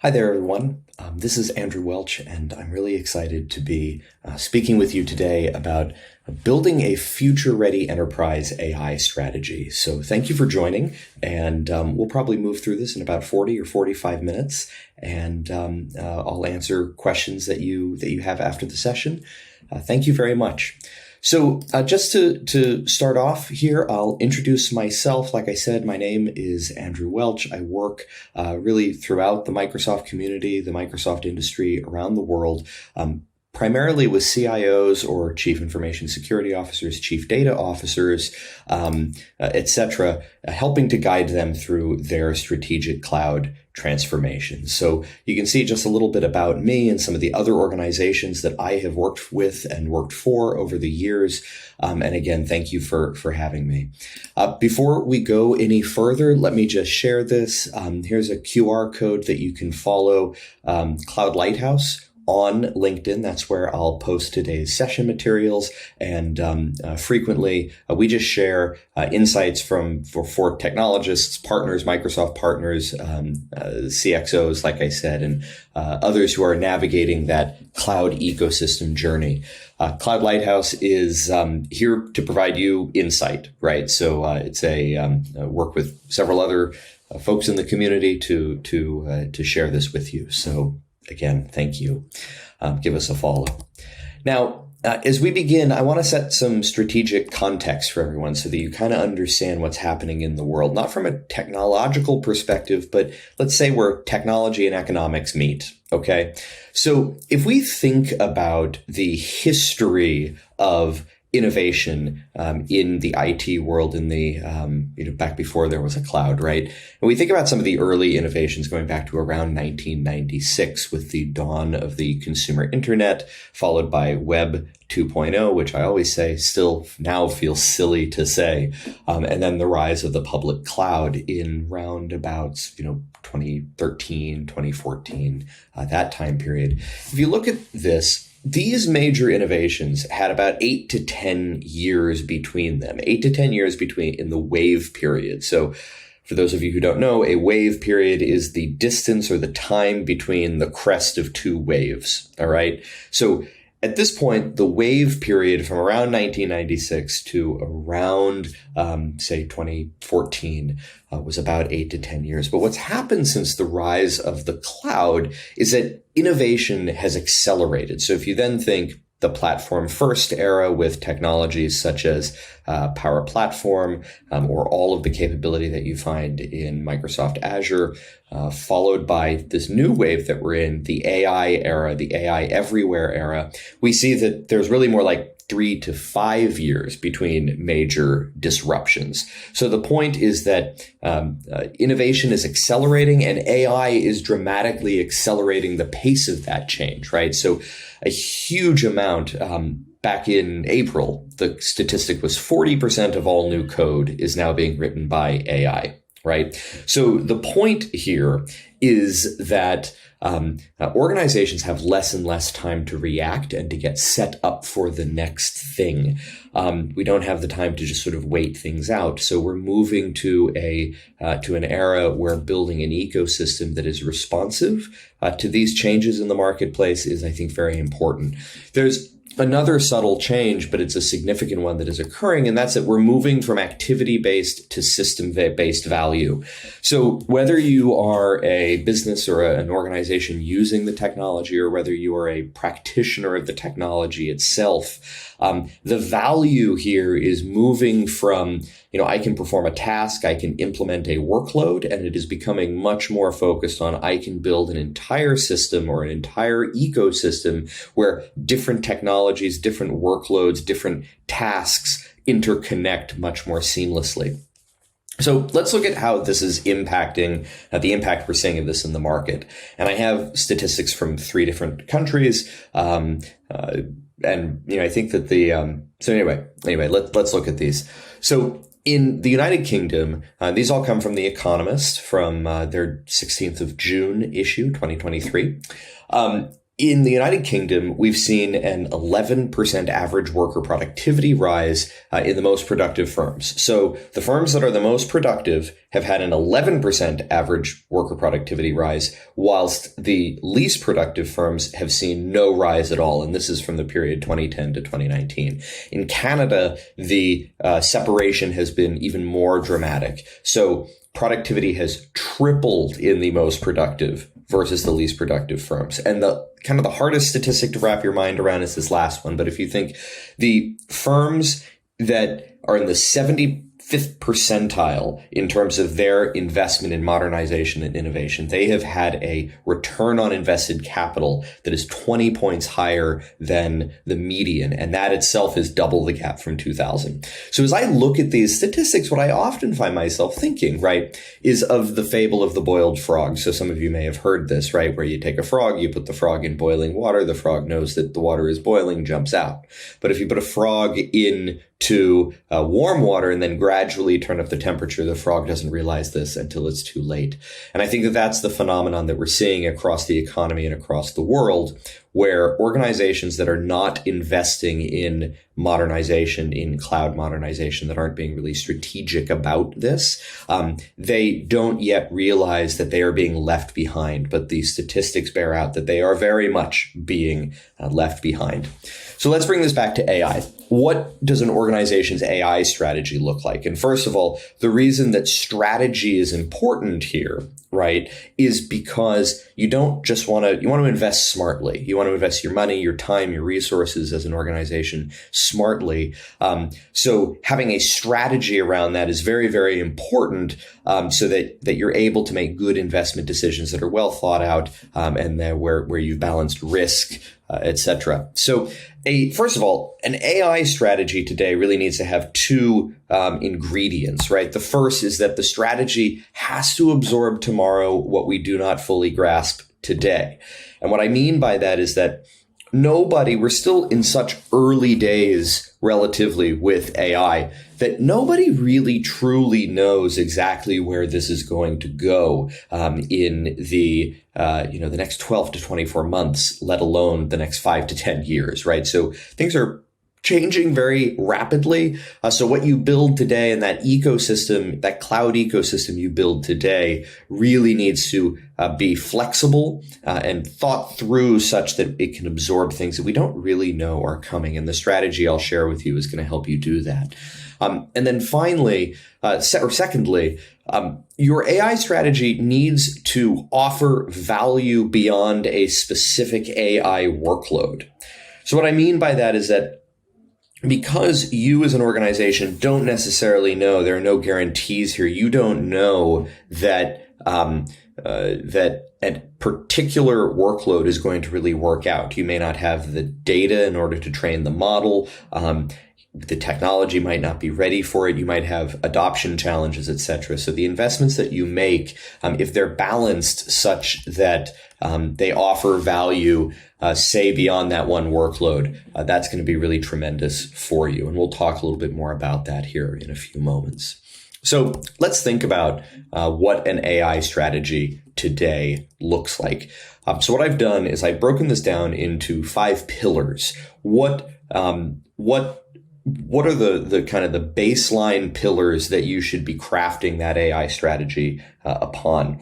Hi there, everyone. This is Andrew Welch, and I'm really excited to be speaking with you today about building a future-ready enterprise AI strategy. So thank you for joining, and we'll probably move through this in about 40 or 45 minutes, and I'll answer questions that you have after the session. Thank you very much. So just to start off here, I'll introduce myself. Like I said, my name is Andrew Welch. I work really throughout the Microsoft community, the Microsoft industry around the world, primarily with CIOs or chief information security officers, chief data officers, etc., helping to guide them through their strategic cloud transformation. So you can see just a little bit about me and some of the other organizations that I have worked with and worked for over the years. And again, thank you for having me. Before we go any further, let me just share this. Here's a QR code that you can follow Cloud Lighthouse on LinkedIn. That's where I'll post today's session materials. And frequently, we just share insights for technologists, partners, Microsoft partners, CXOs, like I said, and others who are navigating that cloud ecosystem journey. Cloud Lighthouse is here to provide you insight, right? So it's a work with several other folks in the community to share this with you. So again, thank you. Give us a follow. Now, as we begin, I want to set some strategic context for everyone so that you kind of understand what's happening in the world, not from a technological perspective, but let's say where technology and economics meet. Okay. So if we think about the history of innovation in the IT world in the back before there was a cloud, right? And we think about some of the early innovations going back to around 1996 with the dawn of the consumer internet, followed by Web 2.0, which I always say still now feels silly to say, and then the rise of the public cloud in roundabouts, 2013, 2014, that time period. If you look at this, these major innovations had about 8 to 10 years between them, 8 to 10 years between in the wave period. So for those of you who don't know, a wave period is the distance or the time between the crest of two waves. All right. So at this point, the wave period from around 1996 to around, say, 2014 was about 8 to 10 years. But what's happened since the rise of the cloud is that innovation has accelerated. So if you then think the platform first era with technologies such as Power Platform or all of the capability that you find in Microsoft Azure, followed by this new wave that we're in, the AI era, the AI everywhere era, we see that there's really more like 3 to 5 years between major disruptions. So the point is that innovation is accelerating and AI is dramatically accelerating the pace of that change, right? So a huge amount, back in April, the statistic was 40% of all new code is now being written by AI, right? So the point here is that organizations have less and less time to react and to get set up for the next thing. We don't have the time to just sort of wait things out. So we're moving to an era where building an ecosystem that is responsive to these changes in the marketplace is, I think, very important. There's another subtle change, but it's a significant one that is occurring, and that's that we're moving from activity-based to system-based value. So whether you are a business or an organization using the technology, or whether you are a practitioner of the technology itself, the value here is moving from, I can perform a task, I can implement a workload, and it is becoming much more focused on I can build an entire system or an entire ecosystem where different technologies, different workloads, different tasks interconnect much more seamlessly. So let's look at how this is impacting the impact we're seeing of this in the market. And I have statistics from 3 different countries. And I think that let's look at these. So in the United Kingdom, these all come from The Economist from their 16th of June issue, 2023. In the United Kingdom, we've seen an 11% average worker productivity rise in the most productive firms. So the firms that are the most productive have had an 11% average worker productivity rise, whilst the least productive firms have seen no rise at all. And this is from the period 2010 to 2019. In Canada, the separation has been even more dramatic. So productivity has tripled in the most productive versus the least productive firms. And the kind of the hardest statistic to wrap your mind around is this last one. But if you think the firms that are in the 75th percentile in terms of their investment in modernization and innovation, they have had a return on invested capital that is 20 points higher than the median. And that itself is double the gap from 2000. So as I look at these statistics, what I often find myself thinking, right, is of the fable of the boiled frog. So some of you may have heard this, right, where you take a frog, you put the frog in boiling water, the frog knows that the water is boiling, jumps out. But if you put a frog into warm water and then gradually turn up the temperature, the frog doesn't realize this until it's too late. And I think that that's the phenomenon that we're seeing across the economy and across the world, where organizations that are not investing in modernization, in cloud modernization, that aren't being really strategic about this, they don't yet realize that they are being left behind. But the statistics bear out that they are very much being left behind. So let's bring this back to AI. What does an organization's AI strategy look like? And first of all, the reason that strategy is important here, right, is because you want to invest smartly. You want to invest your money, your time, your resources as an organization smartly. So having a strategy around that is very, very important, so that you're able to make good investment decisions that are well thought out, and where you've balanced risk, etc. So first of all, an AI strategy today really needs to have two ingredients, right? The first is that the strategy has to absorb tomorrow what we do not fully grasp today. And what I mean by that is that we're still in such early days relatively with AI that nobody really truly knows exactly where this is going to go in the next 12 to 24 months, let alone the next 5 to 10 years, right? So things are changing very rapidly. So what you build today and that ecosystem, that cloud ecosystem you build today, really needs to be flexible and thought through such that it can absorb things that we don't really know are coming. And the strategy I'll share with you is going to help you do that. And then finally, secondly, your AI strategy needs to offer value beyond a specific AI workload. So what I mean by that is that because you as an organization don't necessarily know, there are no guarantees here. You don't know that that a particular workload is going to really work out. You may not have the data in order to train the model. The technology might not be ready for it. You might have adoption challenges, etc. So the investments that you make, if they're balanced such that they offer value, say beyond that one workload, that's going to be really tremendous for you. And we'll talk a little bit more about that here in a few moments. So let's think about what an AI strategy today looks like. So what I've done is I've broken this down into 5 pillars. What are the kind of the baseline pillars that you should be crafting that AI strategy upon?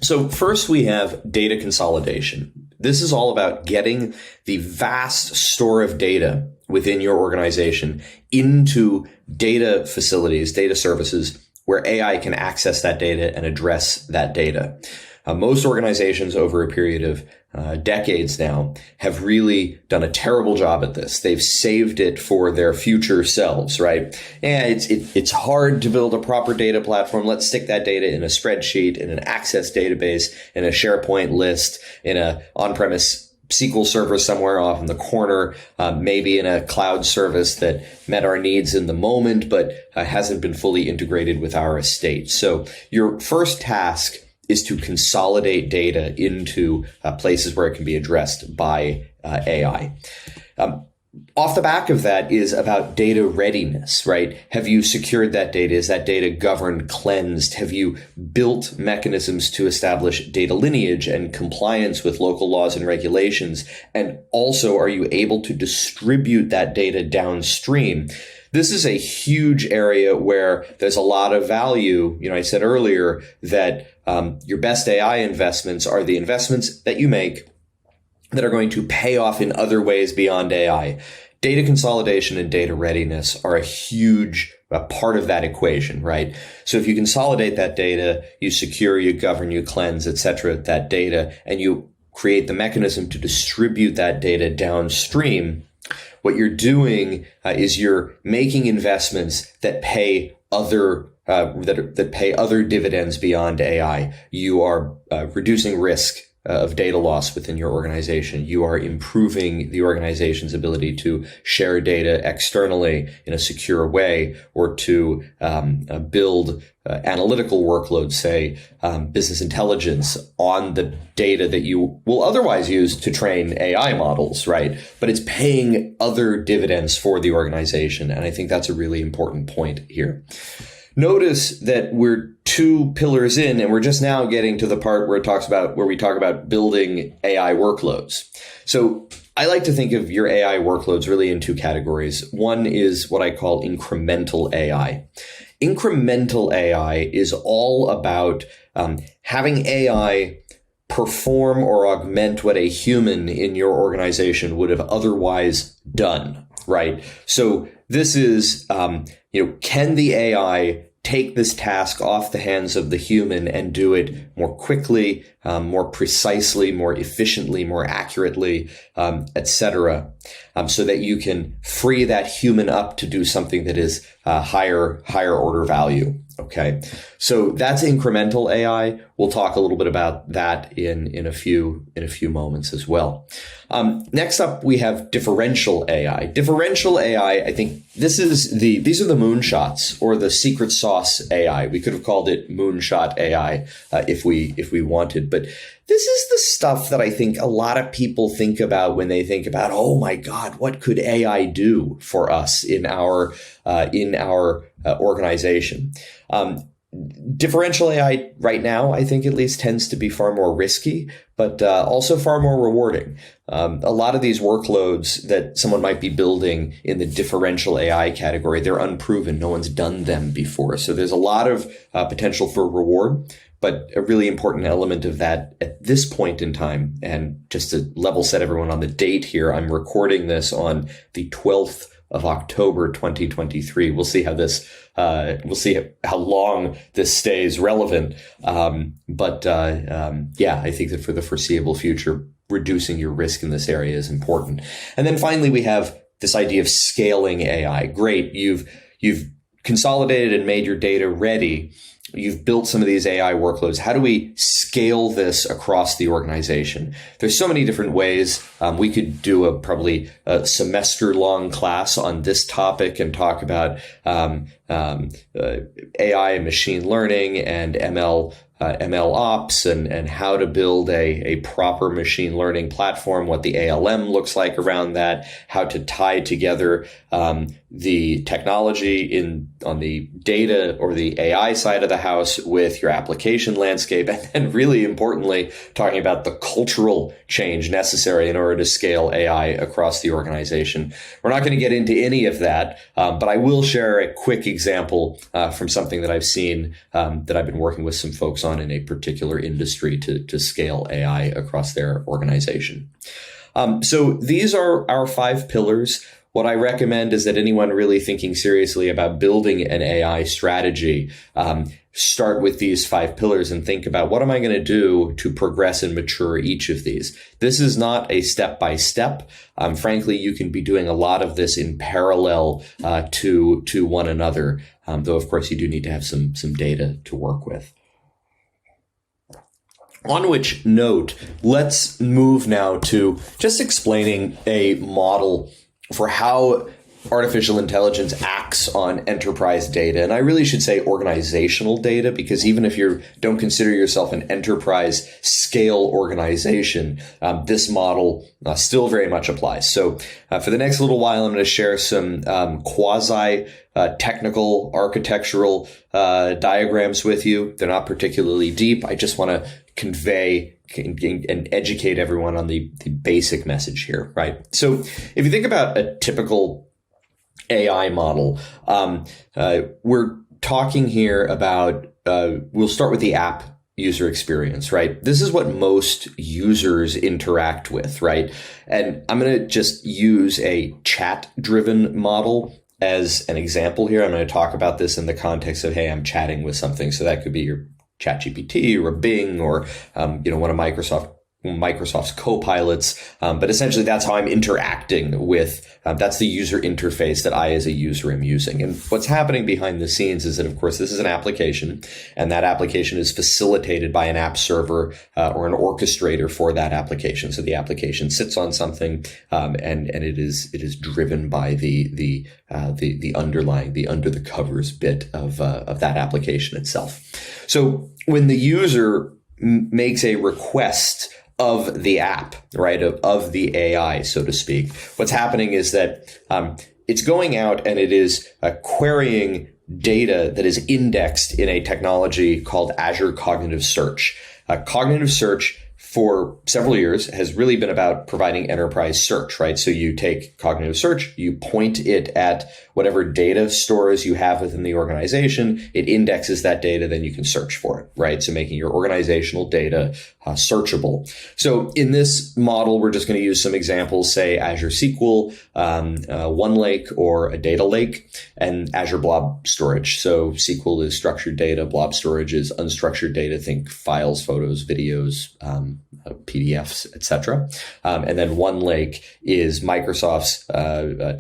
So first we have data consolidation. This is all about getting the vast store of data within your organization into data facilities, data services, where AI can access that data and address that data. Most organizations over a period of decades now have really done a terrible job at this. They've saved it for their future selves, right? And it's hard to build a proper data platform. Let's stick that data in a spreadsheet, in an Access database, in a SharePoint list, in a on-premise SQL server somewhere off in the corner, maybe in a cloud service that met our needs in the moment, but hasn't been fully integrated with our estate. So your first task is to consolidate data into places where it can be addressed by AI. off the back of that is about data readiness, right? Have you secured that data? Is that data governed, cleansed? Have you built mechanisms to establish data lineage and compliance with local laws and regulations? And also, are you able to distribute that data downstream? This is a huge area where there's a lot of value. I said earlier that your best AI investments are the investments that you make that are going to pay off in other ways beyond AI. Data consolidation and data readiness are a huge part of that equation, right? So if you consolidate that data, you secure, you govern, you cleanse, et cetera, that data, and you create the mechanism to distribute that data downstream, what you're doing is you're making investments that pay other that pay other dividends beyond AI. You are reducing risk of data loss within your organization. You are improving the organization's ability to share data externally in a secure way, or to build analytical workloads, say business intelligence, on the data that you will otherwise use to train AI models, right? But it's paying other dividends for the organization. And I think that's a really important point here. Notice that we're 2 pillars in, and we're just now getting to the part where we talk about building AI workloads. So I like to think of your AI workloads really in 2 categories. One is what I call incremental AI. Incremental AI is all about having AI perform or augment what a human in your organization would have otherwise done, right? So this is, can the AI take this task off the hands of the human and do it more quickly, more precisely, more efficiently, more accurately, etc., so that you can free that human up to do something that is higher order value. Okay, so that's incremental AI. We'll talk a little bit about that in a few moments as well. Next up, we have differential AI. Differential AI, I think these are the moonshots, or the secret sauce AI. We could have called it moonshot AI if we wanted, but this is the stuff that I think a lot of people think about when they think about, oh my God, what could AI do for us in our organization? Differential AI right now, I think at least, tends to be far more risky, but also far more rewarding. A lot of these workloads that someone might be building in the differential AI category, they're unproven. No one's done them before. So there's a lot of potential for reward, but a really important element of that at this point in time. And just to level set everyone on the date here, I'm recording this on the 12th of October 2023. We'll see how how long this stays relevant. But I think that for the foreseeable future, reducing your risk in this area is important. And then finally, we have this idea of scaling AI. Great. You've consolidated and made your data ready. You've built some of these AI workloads. How do we scale this across the organization? There's so many different ways. We could do probably a semester-long class on this topic and talk about AI and machine learning and ML ops and how to build a proper machine learning platform, what the ALM looks like around that, how to tie together the technology on the data or the AI side of the house with your application landscape, and really importantly, talking about the cultural change necessary in order to scale AI across the organization. We're not going to get into any of that, but I will share a quick example from something that I've seen that I've been working with some folks on in a particular industry to scale AI across their organization. So these are our 5 pillars. What I recommend is that anyone really thinking seriously about building an AI strategy, start with these 5 pillars and think about, what am I going to do to progress and mature each of these? This is not a step-by-step. Frankly, you can be doing a lot of this in parallel to one another, though, of course, you do need to have some data to work with. On which note, let's move now to just explaining a model for how artificial intelligence acts on enterprise data. And I really should say organizational data, because even if you don't consider yourself an enterprise scale organization, this model still very much applies. So for the next little while, I'm going to share some quasi technical architectural diagrams with you. They're not particularly deep. I just want to convey and educate everyone on the basic message here, right? So if you think about a typical AI model, we're talking here about, we'll start with the app user experience, right? This is what most users interact with, right? And I'm going to just use a chat-driven model as an example here. I'm going to talk about this in the context of, hey, I'm chatting with something. So that could be your ChatGPT or a Bing or, one of Microsoft's co-pilots. But essentially that's how I'm interacting with, that's the user interface that I as a user am using. And what's happening behind the scenes is that, of course, this is an application, and that application is facilitated by an app server or an orchestrator for that application. So the application sits on something, and it is driven by the underlying, the under the covers bit of that application itself. So when the user makes a request of the app, right, of the AI, so to speak, what's happening is that it's going out and it is querying data that is indexed in a technology called Azure Cognitive Search. Cognitive Search for several years has really been about providing enterprise search, right? So you take cognitive search, you point it at whatever data stores you have within the organization, it indexes that data, then you can search for it, right? So making your organizational data searchable. So in this model, we're just going to use some examples, say Azure SQL, OneLake or a data lake, and Azure Blob Storage. So SQL is structured data, Blob Storage is unstructured data, think files, photos, videos, PDFs, etc. And then OneLake is Microsoft's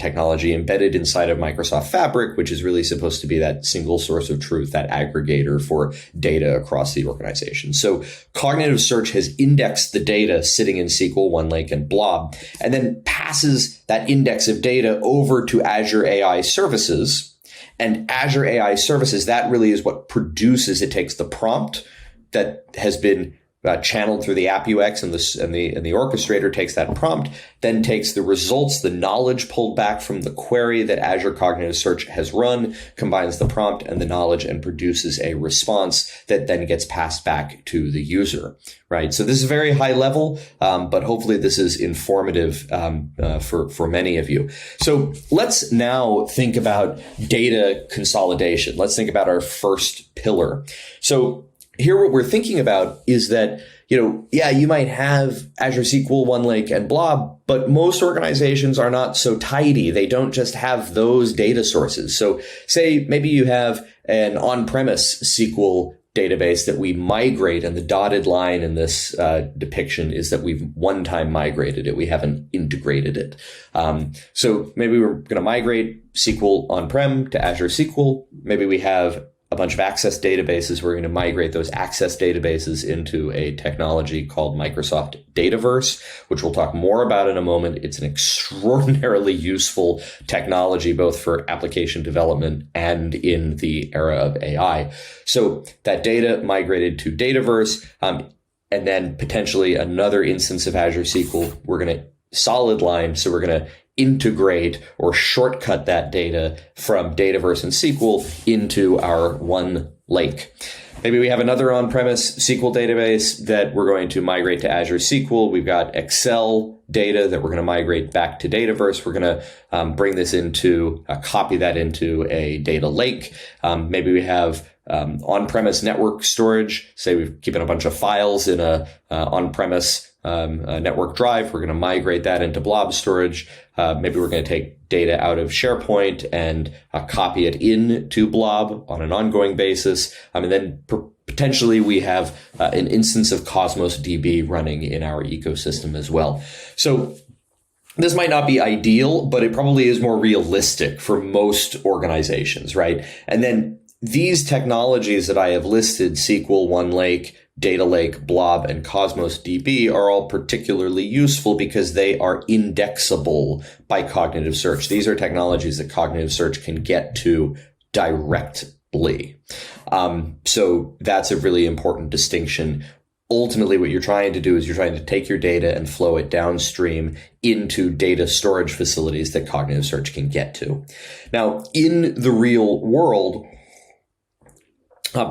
technology embedded inside of Microsoft Fabric, which is really supposed to be that single source of truth, that aggregator for data across the organization. So cognitive search has indexed the data sitting in SQL, OneLake, and Blob, and then passes that index of data over to Azure AI Services. And Azure AI Services, that really is what produces, it takes the prompt that has been channeled through the app UX, and the orchestrator takes that prompt, then takes the results, the knowledge pulled back from the query that Azure Cognitive Search has run, combines the prompt and the knowledge, and produces a response that then gets passed back to the user, right? So this is very high level, but hopefully this is informative for many of you. So let's now think about data consolidation. Let's think about our first pillar. So here, what we're thinking about is that, you might have Azure SQL, OneLake, and Blob, but most organizations are not so tidy. They don't just have those data sources. So say maybe you have an on-premise SQL database that we migrate, and the dotted line in this depiction is that we've one time migrated it. We haven't integrated it. So maybe we're going to migrate SQL on-prem to Azure SQL. Maybe we have a bunch of access databases. We're going to migrate those access databases into a technology called Microsoft Dataverse, which we'll talk more about in a moment. It's an extraordinarily useful technology, both for application development and in the era of AI. So that data migrated to Dataverse, and then potentially another instance of Azure SQL. We're going to solid line. So we're going to integrate or shortcut that data from Dataverse and SQL into our OneLake. Maybe we have another on-premise SQL database that we're going to migrate to Azure SQL. We've got Excel data that we're going to migrate back to Dataverse. We're going to bring this into, copy that into a data lake. Maybe we have on-premise network storage. Say we're keeping a bunch of files in a on-premise network drive. We're going to migrate that into blob storage. Maybe we're going to take data out of SharePoint and copy it into blob on an ongoing basis. And then potentially we have an instance of Cosmos DB running in our ecosystem as well. So this might not be ideal, but it probably is more realistic for most organizations, right? And then these technologies that I have listed, SQL, OneLake, Data Lake, Blob, and Cosmos DB are all particularly useful because they are indexable by cognitive search. These are technologies that cognitive search can get to directly. So that's a really important distinction. Ultimately, what you're trying to do is you're trying to take your data and flow it downstream into data storage facilities that cognitive search can get to. Now, in the real world,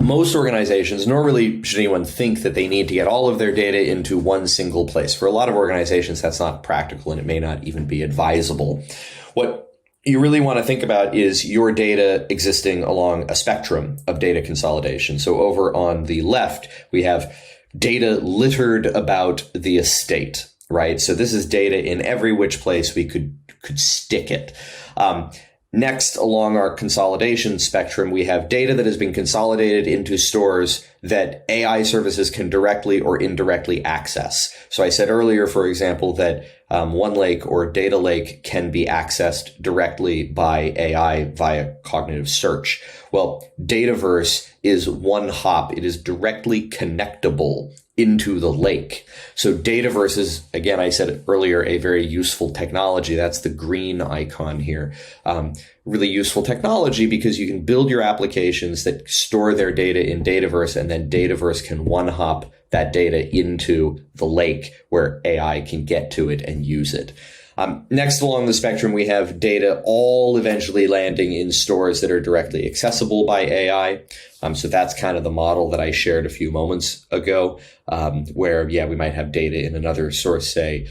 most organizations, nor really should anyone think that they need to get all of their data into one single place. For a lot of organizations, that's not practical and it may not even be advisable. What you really want to think about is your data existing along a spectrum of data consolidation. So over on the left, we have data littered about the estate, right? So this is data in every which place we could stick it. Next, along our consolidation spectrum, we have data that has been consolidated into stores that AI services can directly or indirectly access. So I said earlier, for example, that OneLake or Data Lake can be accessed directly by AI via cognitive search. Well, Dataverse is one hop. It is directly connectable into the lake. So Dataverse is, again, I said earlier, a very useful technology. That's the green icon here. Really useful technology because you can build your applications that store their data in Dataverse, and then Dataverse can one-hop that data into the lake where AI can get to it and use it. Next along the spectrum, we have data all eventually landing in stores that are directly accessible by AI. So that's kind of the model that I shared a few moments ago, where, we might have data in another source, say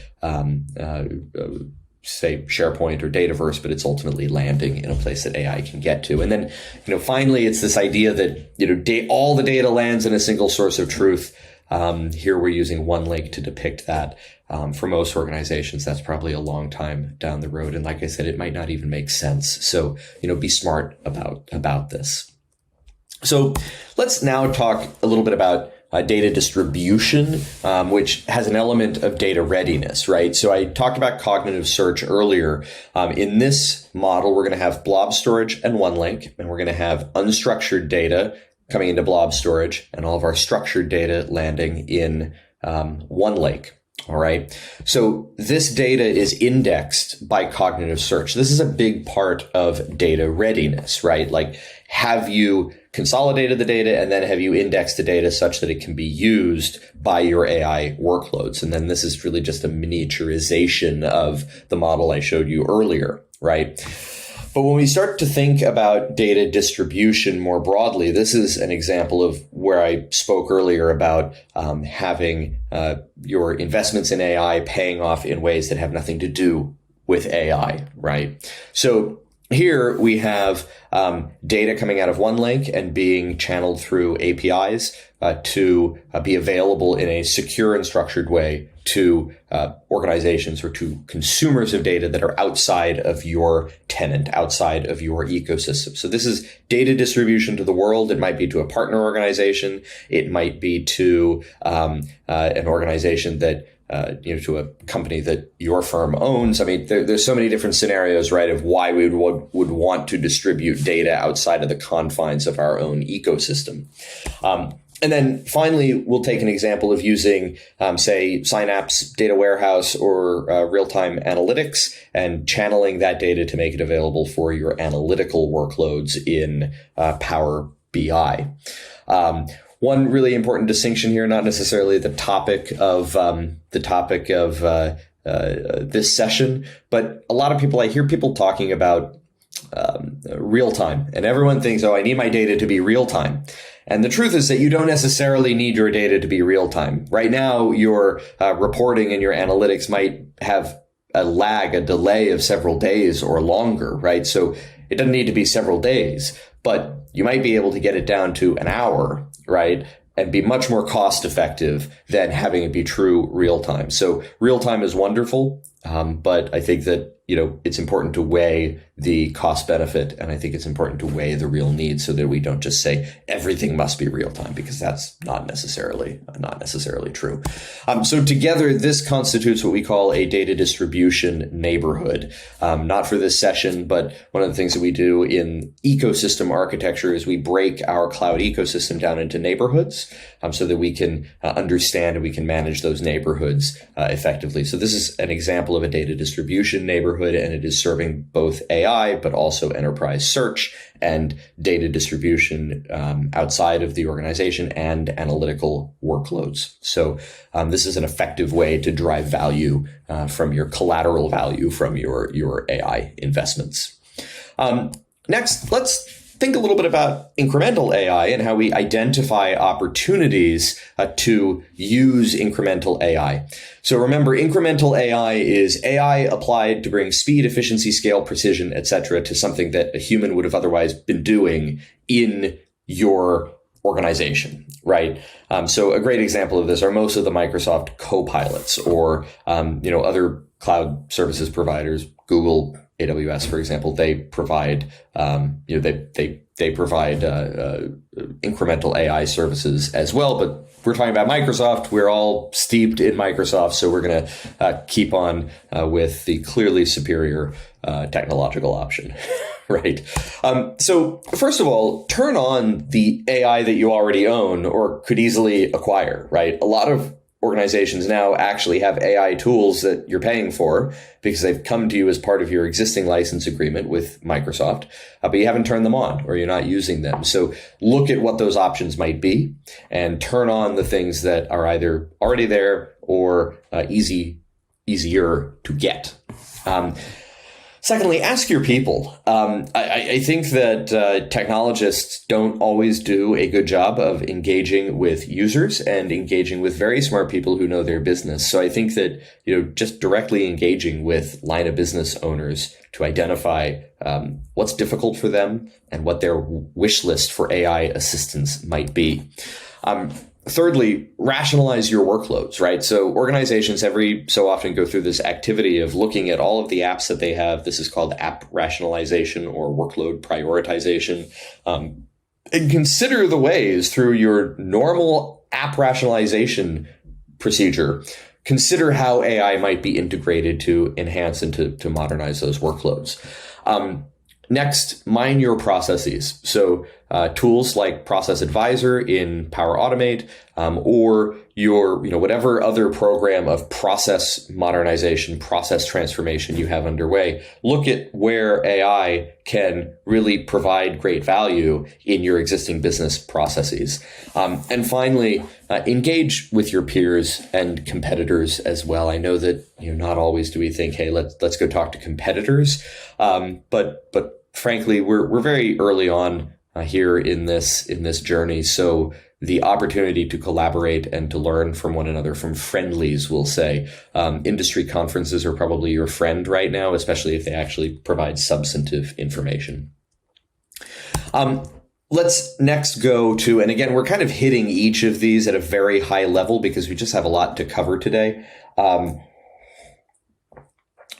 SharePoint or Dataverse, but it's ultimately landing in a place that AI can get to. And then, finally, it's this idea that, all the data lands in a single source of truth. Here we're using OneLake to depict that. For most organizations, that's probably a long time down the road. And like I said, it might not even make sense. So, be smart about this. So let's now talk a little bit about data distribution, which has an element of data readiness, right? So I talked about cognitive search earlier. In this model, we're going to have blob storage and OneLake, and we're going to have unstructured data coming into blob storage and all of our structured data landing in OneLake. All right. So this data is indexed by cognitive search. This is a big part of data readiness, right? Like, have you consolidated the data and then have you indexed the data such that it can be used by your AI workloads? And then this is really just a miniaturization of the model I showed you earlier, right? But when we start to think about data distribution more broadly, this is an example of where I spoke earlier about having your investments in AI paying off in ways that have nothing to do with AI, right? So here we have data coming out of OneLake and being channeled through APIs to be available in a secure and structured way to organizations or to consumers of data that are outside of your tenant, outside of your ecosystem. So this is data distribution to the world. It might be to a partner organization. It might be to an organization that to a company that your firm owns. I mean, there's so many different scenarios, right, of why we would want to distribute data outside of the confines of our own ecosystem. And then finally, we'll take an example of using, say, Synapse Data Warehouse or real-time analytics and channeling that data to make it available for your analytical workloads in Power BI. One really important distinction here, not necessarily the topic of this session, but a lot of people, I hear people talking about real time, and everyone thinks, I need my data to be real time. And the truth is that you don't necessarily need your data to be real time. Right now, your reporting and your analytics might have a lag, a delay of several days or longer, right? So it doesn't need to be several days, but you might be able to get it down to an hour, right? And be much more cost effective than having it be true real time. So real time is wonderful. But I think that, it's important to weigh the cost benefit, and I think it's important to weigh the real need so that we don't just say everything must be real time, because that's not necessarily true. So together, this constitutes what we call a data distribution neighborhood. Not for this session, but one of the things that we do in ecosystem architecture is we break our cloud ecosystem down into neighborhoods, so that we can understand and we can manage those neighborhoods effectively. So this is an example of a data distribution neighborhood, and it is serving both AI, but also enterprise search and data distribution outside of the organization and analytical workloads. So this is an effective way to drive value from your collateral value from your AI investments. Next, let's think a little bit about incremental AI and how we identify opportunities to use incremental AI. So remember, incremental AI is AI applied to bring speed, efficiency, scale, precision, etc., to something that a human would have otherwise been doing in your organization, right? So a great example of this are most of the Microsoft copilots, or other cloud services providers, Google, AWS, for example. They provide they provide incremental AI services as well. But we're talking about Microsoft. We're all steeped in Microsoft, so we're going to keep on with the clearly superior technological option. Right. So first of all, turn on the AI that you already own or could easily acquire, right? A lot of organizations now actually have AI tools that you're paying for because they've come to you as part of your existing license agreement with Microsoft, but you haven't turned them on or you're not using them. So look at what those options might be and turn on the things that are either already there or easier to get. Secondly, ask your people. I think that technologists don't always do a good job of engaging with users and engaging with very smart people who know their business. So I think that, just directly engaging with line of business owners to identify what's difficult for them and what their wish list for AI assistance might be. Thirdly, rationalize your workloads, right? So organizations every so often go through this activity of looking at all of the apps that they have. This is called app rationalization or workload prioritization. And consider the ways through your normal app rationalization procedure. Consider how AI might be integrated to enhance and to modernize those workloads. Next, mine your processes. So tools like Process Advisor in Power Automate, or your, whatever other program of process modernization, process transformation you have underway. Look at where AI can really provide great value in your existing business processes. And finally, engage with your peers and competitors as well. I know that, not always do we think, hey, let's go talk to competitors. But frankly, we're very early on here in this journey. So the opportunity to collaborate and to learn from one another, from friendlies, we'll say. Industry conferences are probably your friend right now, especially if they actually provide substantive information. Let's next go to, and again, we're kind of hitting each of these at a very high level because we just have a lot to cover today.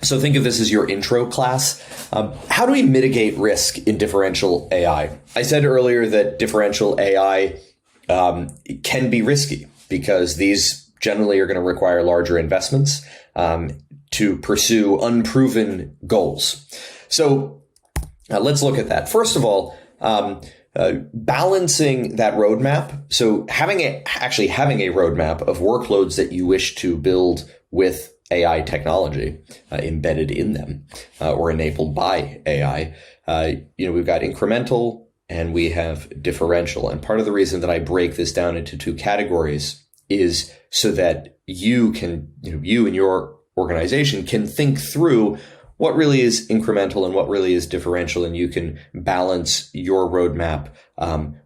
So think of this as your intro class. How do we mitigate risk in differential AI? I said earlier that differential AI can be risky because these generally are going to require larger investments to pursue unproven goals. So let's look at that. First of all, balancing that roadmap. So having a roadmap of workloads that you wish to build with AI technology embedded in them or enabled by AI. We've got incremental and we have differential. And part of the reason that I break this down into two categories is so that you and your organization can think through what really is incremental and what really is differential, and you can balance your roadmap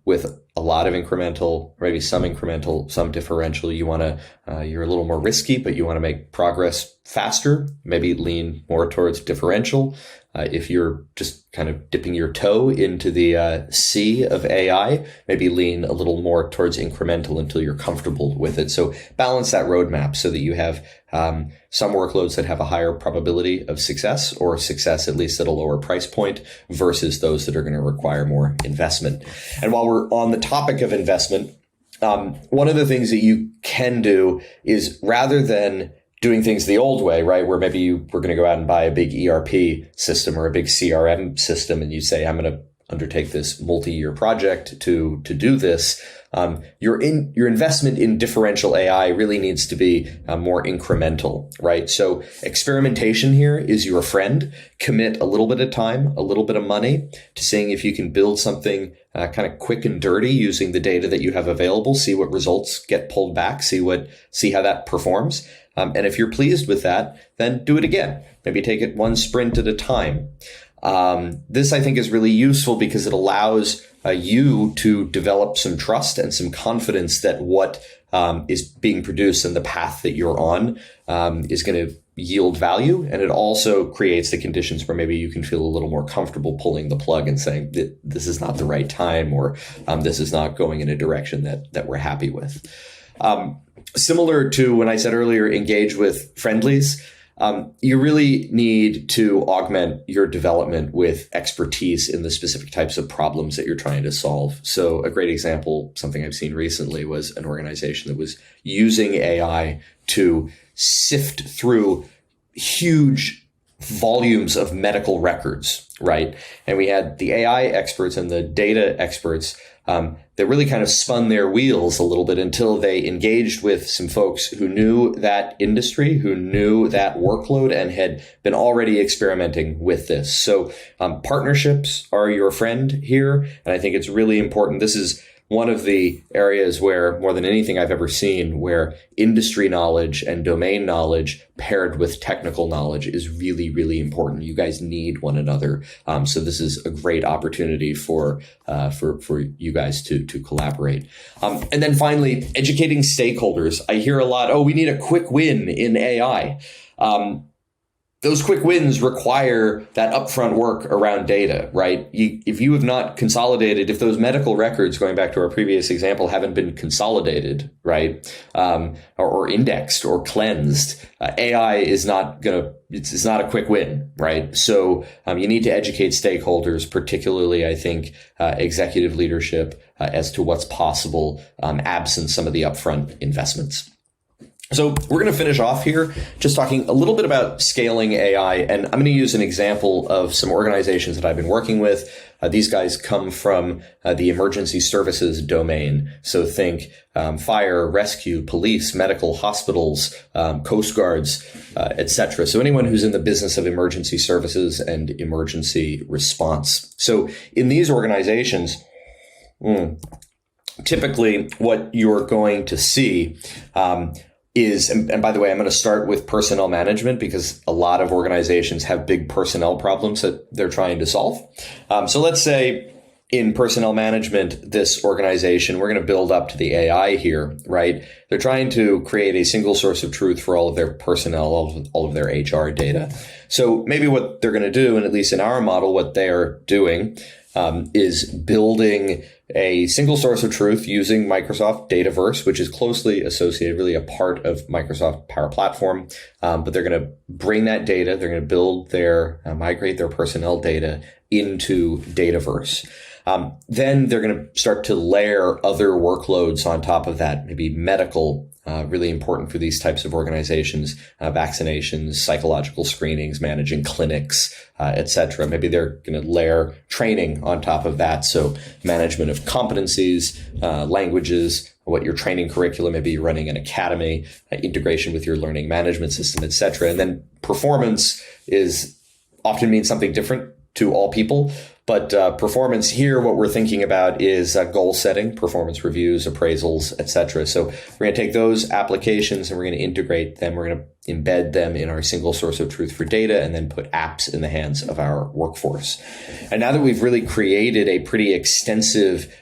with a lot of incremental, maybe some incremental, some differential. You want to, you're a little more risky, but you want to make progress faster, maybe lean more towards differential. If you're just kind of dipping your toe into the sea of AI, maybe lean a little more towards incremental until you're comfortable with it. So balance that roadmap so that you have some workloads that have a higher probability of success, or success at least at a lower price point, versus those that are going to require more investment. And while we're on the topic of investment, one of the things that you can do is, rather than doing things the old way, right, where maybe you were going to go out and buy a big ERP system or a big CRM system, and you say, I'm going to undertake this multi-year project to do this. Your investment in differential AI really needs to be more incremental, right? So experimentation here is your friend. Commit a little bit of time, a little bit of money to seeing if you can build something kind of quick and dirty using the data that you have available. See what results get pulled back. See how that performs. And if you're pleased with that, then do it again. Maybe take it one sprint at a time. This, I think, is really useful because it allows you to develop some trust and some confidence that what is being produced and the path that you're on is going to yield value. And it also creates the conditions where maybe you can feel a little more comfortable pulling the plug and saying that this is not the right time, or this is not going in a direction that we're happy with. Similar to when I said earlier, engage with friendlies. You really need to augment your development with expertise in the specific types of problems that you're trying to solve. So a great example, something I've seen recently, was an organization that was using AI to sift through huge volumes of medical records, right? And we had the AI experts and the data experts that really kind of spun their wheels a little bit until they engaged with some folks who knew that industry, who knew that workload, and had been already experimenting with this. So partnerships are your friend here. And I think it's really important. This is one of the areas where, more than anything I've ever seen, where industry knowledge and domain knowledge paired with technical knowledge is really, really important. You guys need one another. So this is a great opportunity for you guys to collaborate. And then finally, educating stakeholders. I hear a lot, we need a quick win in AI. Those quick wins require that upfront work around data, right? If you have not consolidated, if those medical records, going back to our previous example, haven't been consolidated, right, or indexed or cleansed, AI is not it's not a quick win, right? So you need to educate stakeholders, particularly, I think, executive leadership, as to what's possible, absent some of the upfront investments. So we're going to finish off here just talking a little bit about scaling AI. And I'm going to use an example of some organizations that I've been working with. These guys come from the emergency services domain. So think fire, rescue, police, medical, hospitals, coast guards, etc. So anyone who's in the business of emergency services and emergency response. So in these organizations, typically what you're going to see is, and by the way, I'm going to start with personnel management because a lot of organizations have big personnel problems that they're trying to solve. So let's say in personnel management, this organization, we're going to build up to the AI here, right? They're trying to create a single source of truth for all of their personnel, all of their HR data. So maybe what they're going to do, and at least in our model, what they are doing is building a single source of truth using Microsoft Dataverse, which is closely associated, really a part of Microsoft Power Platform. But they're going to bring that data, they're going to build migrate their personnel data into Dataverse. Then they're going to start to layer other workloads on top of that, maybe medical, really important for these types of organizations, vaccinations, psychological screenings, managing clinics, etc. Maybe they're going to layer training on top of that. So management of competencies, languages, what your training curriculum, maybe you're running an academy, integration with your learning management system, etc. And then performance often means something different to all people. But performance here, what we're thinking about is goal setting, performance reviews, appraisals, etc. So we're going to take those applications and we're going to integrate them. We're going to embed them in our single source of truth for data, and then put apps in the hands of our workforce. And now that we've really created a pretty extensive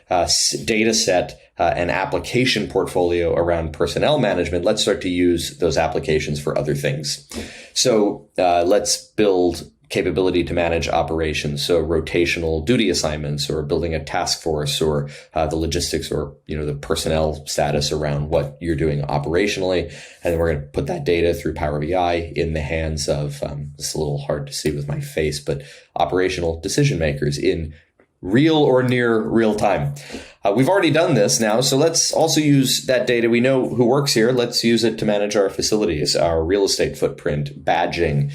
data set and application portfolio around personnel management, let's start to use those applications for other things. So let's build capability to manage operations, so rotational duty assignments, or building a task force, or the logistics, or the personnel status around what you're doing operationally. And then we're going to put that data through Power BI in the hands of, it's a little hard to see with my face, but operational decision makers in real or near real time. We've already done this now, so let's also use that data. We know who works here. Let's use it to manage our facilities, our real estate footprint, badging,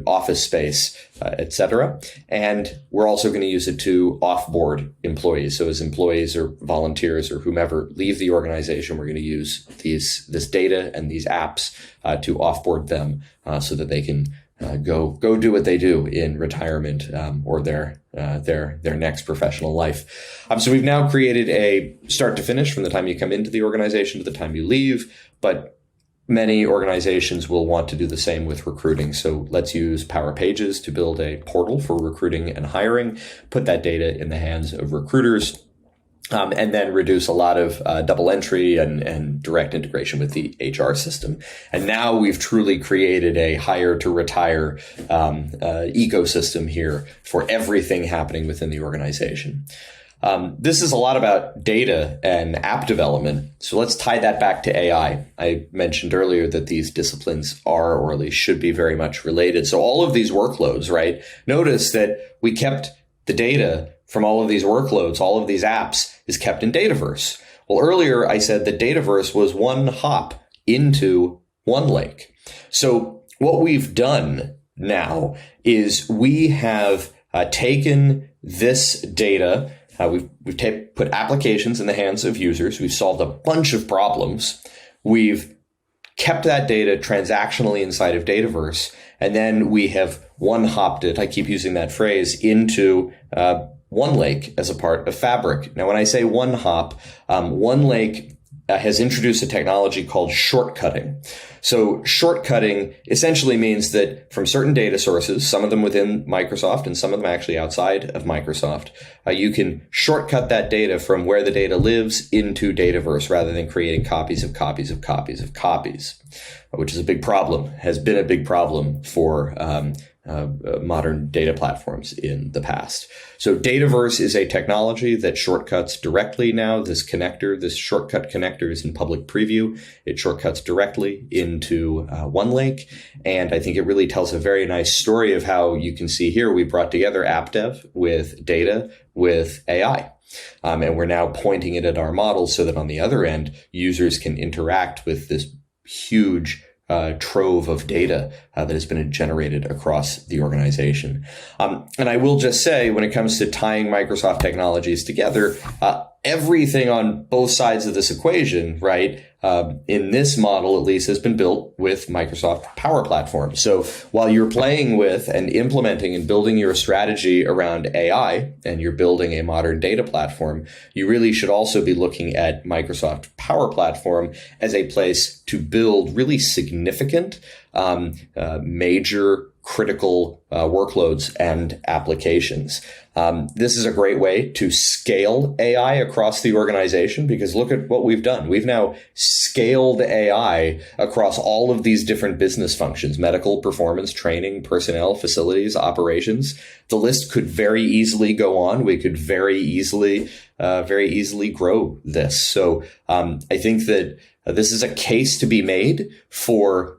office space, etc. And we're also going to use it to offboard employees. So as employees or volunteers or whomever leave the organization, we're going to use this data and these apps to offboard them so that they can go do what they do in retirement or their next professional life. So we've now created a start to finish from the time you come into the organization to the time you leave, but many organizations will want to do the same with recruiting. So let's use Power Pages to build a portal for recruiting and hiring, put that data in the hands of recruiters, and then reduce a lot of double entry and direct integration with the HR system. And now we've truly created a hire to retire ecosystem here for everything happening within the organization. This is a lot about data and app development. So let's tie that back to AI. I mentioned earlier that these disciplines are, or at least should be, very much related. So all of these workloads, right? Notice that we kept the data from all of these workloads, all of these apps, is kept in Dataverse. Well, earlier I said that Dataverse was one hop into OneLake. So what we've done now is we have taken this data, we've put applications in the hands of users, we've solved a bunch of problems, we've kept that data transactionally inside of Dataverse, and then we have one-hopped it, I keep using that phrase, into OneLake as a part of Fabric. Now, when I say one hop, OneLake has introduced a technology called shortcutting. So shortcutting essentially means that from certain data sources, some of them within Microsoft and some of them actually outside of Microsoft, you can shortcut that data from where the data lives into Dataverse rather than creating copies of copies of copies of copies, which is a big problem, has been a big problem for modern data platforms in the past. So Dataverse is a technology that shortcuts directly now. This shortcut connector is in public preview. It shortcuts directly into OneLake. And I think it really tells a very nice story of how you can see here we brought together app dev with data with AI. And we're now pointing it at our models so that on the other end, users can interact with this huge trove of data that has been generated across the organization. And I will just say, when it comes to tying Microsoft technologies together, everything on both sides of this equation, right, in this model at least, has been built with Microsoft Power Platform. So while you're playing with and implementing and building your strategy around AI and you're building a modern data platform, you really should also be looking at Microsoft Power Platform as a place to build really significant, major critical workloads and applications. This is a great way to scale AI across the organization, because look at what we've done. We've now scaled AI across all of these different business functions: medical, performance, training, personnel, facilities, operations. The list could very easily go on. We could very easily grow this. So I think that this is a case to be made for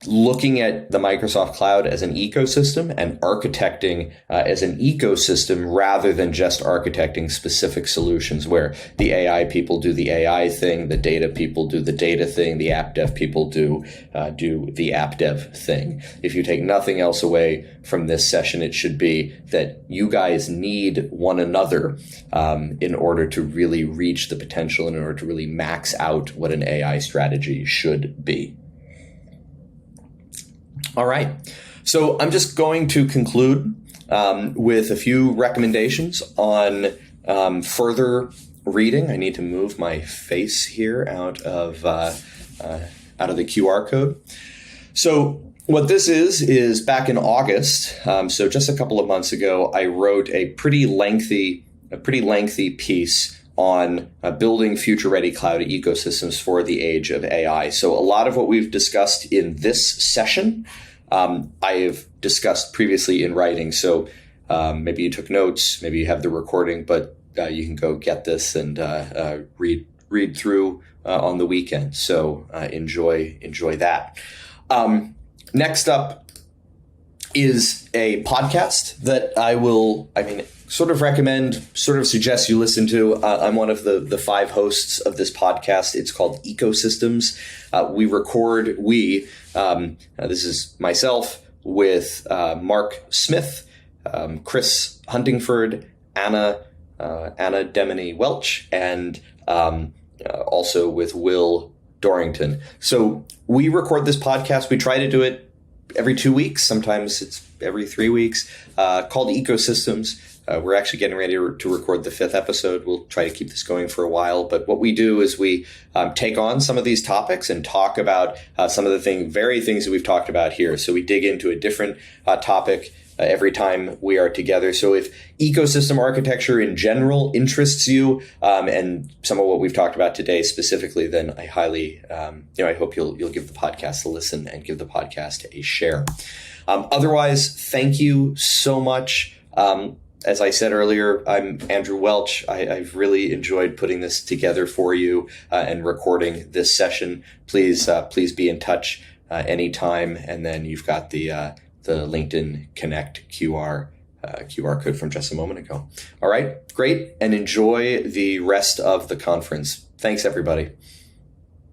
looking at the Microsoft Cloud as an ecosystem and architecting as an ecosystem rather than just architecting specific solutions where the AI people do the AI thing, the data people do the data thing, the app dev people do the app dev thing. If you take nothing else away from this session, it should be that you guys need one another in order to really reach the potential and in order to really max out what an AI strategy should be. All right. So I'm just going to conclude with a few recommendations on further reading. I need to move my face here out of out of the QR code. So what this is back in August, so just a couple of months ago, I wrote a pretty lengthy piece on building future-ready cloud ecosystems for the age of AI. So a lot of what we've discussed in this session, I have discussed previously in writing. So maybe you took notes, maybe you have the recording, but you can go get this and read through on the weekend. So enjoy that. Next up is a podcast that sort of recommend, sort of suggest you listen to. I'm one of the 5 hosts of this podcast. It's called Ecosystems. This is myself with Mark Smith, Chris Huntingford, Anna Demony Welch, and also with Will Dorrington. So we record this podcast. We try to do it every 2 weeks. Sometimes it's every 3 weeks, called Ecosystems. We're actually getting ready to record the 5th episode. We'll try to keep this going for a while. But what we do is we take on some of these topics and talk about some of the very things that we've talked about here. So we dig into a different topic every time we are together. So if ecosystem architecture in general interests you, and some of what we've talked about today specifically, then I highly, I hope you'll give the podcast a listen and give the podcast a share. Otherwise, thank you so much. As I said earlier, I'm Andrew Welch. I've really enjoyed putting this together for you and recording this session. Please be in touch anytime. And then you've got the LinkedIn Connect QR code from just a moment ago. All right, great. And enjoy the rest of the conference. Thanks, everybody.